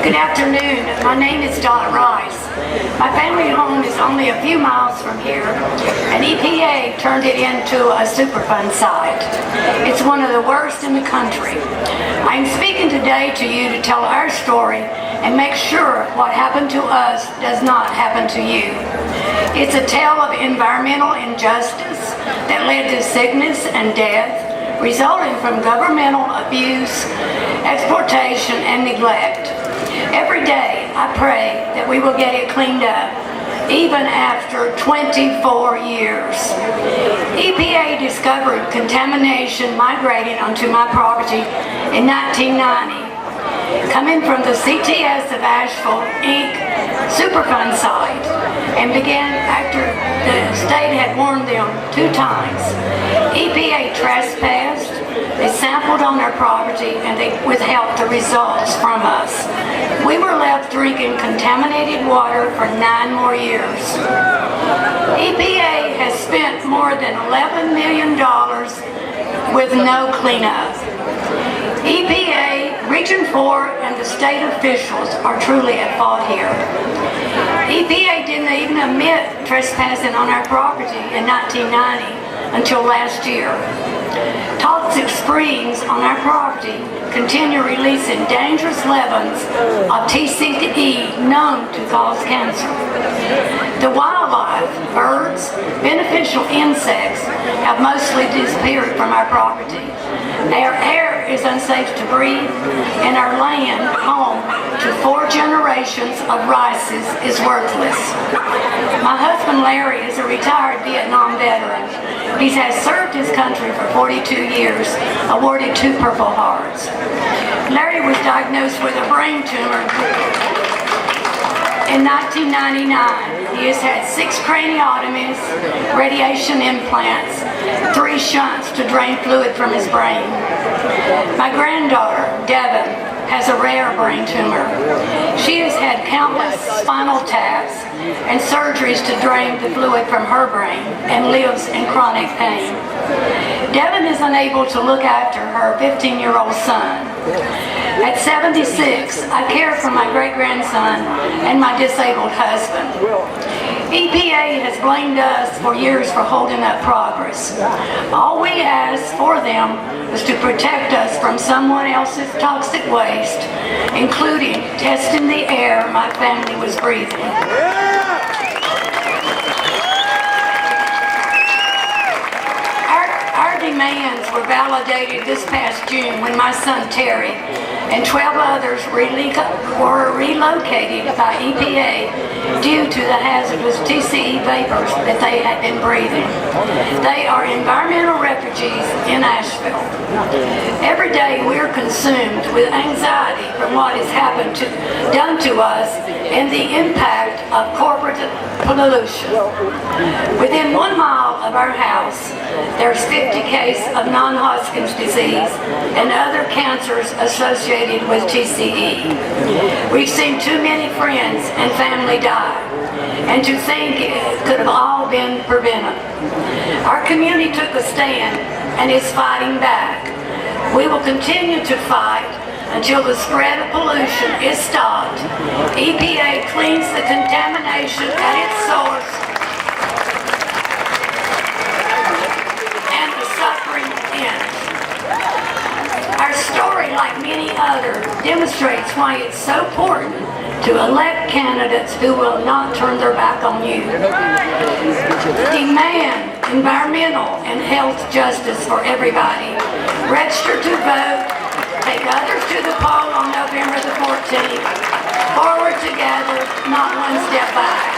Good afternoon. My name is Donna Rice. My family home is only a few miles from here, and EPA turned it into a Superfund site. It's one of the worst in the country. I am speaking today to you to tell our story and make sure what happened to us does not happen to you. It's a tale of environmental injustice that led to sickness and death, resulting from governmental abuse, exploitation, and neglect. Every day I pray that we will get it cleaned up, even after 24 years. EPA discovered contamination migrating onto my property in 1990, coming from the CTS of Asheville, Inc. Superfund site, and began after the state had warned them 2 times. EPA trespassed, they sampled on our property, and they withheld the results from us. We were left drinking contaminated water for 9 more years. EPA has spent more than $11 million with no cleanup. EPA, Region 4, and the state officials are truly at fault here. EPA didn't even admit trespassing on our property in 1990 until last year. Toxic springs on our property continue releasing dangerous levels of TCE known to cause cancer. The wildlife, birds, beneficial insects have mostly disappeared from our property. Our air is unsafe to breathe, and our land, home to 4 generations of rices, is worthless. My husband Larry is a retired Vietnam veteran. He has served his country for 42 years, awarded 2 Purple Hearts. Larry was diagnosed with a brain tumor in 1999. He has had 6 craniotomies, radiation implants, 3 shunts to drain fluid from his brain. My granddaughter, Devin, has a rare brain tumor. She has had countless spinal taps and surgeries to drain the fluid from her brain and lives in chronic pain. Devin is unable to look after her 15-year-old son. At 76, I care for my great-grandson and my disabled husband. EPA has blamed us for years for holding up progress. All we asked for them was to protect us from someone else's toxic waste, including testing the air my family was breathing. Our demands were validated this past June when my son Terry and 12 others were relocated by EPA due to the hazardous TCE vapors that they had been breathing. They are environmental refugees in Asheville. Every day we are consumed with anxiety from what has done to us and the impact of corporate pollution. Within 1 mile of our house, there's 50 cases of non-Hodgkin's disease and other cancers associated with TCE. We've seen too many friends and family die, and to think it could have all been prevented. Our community took a stand and is fighting back. We will continue to fight until the spread of pollution is stopped, EPA cleans the contamination at its source, and the suffering ends. Our story, like many others, demonstrates why it's so important to elect candidates who will not turn their back on you. Demand environmental and health justice for everybody. Register to vote. Take others to the poll on November the 14th. Forward together, not one step back.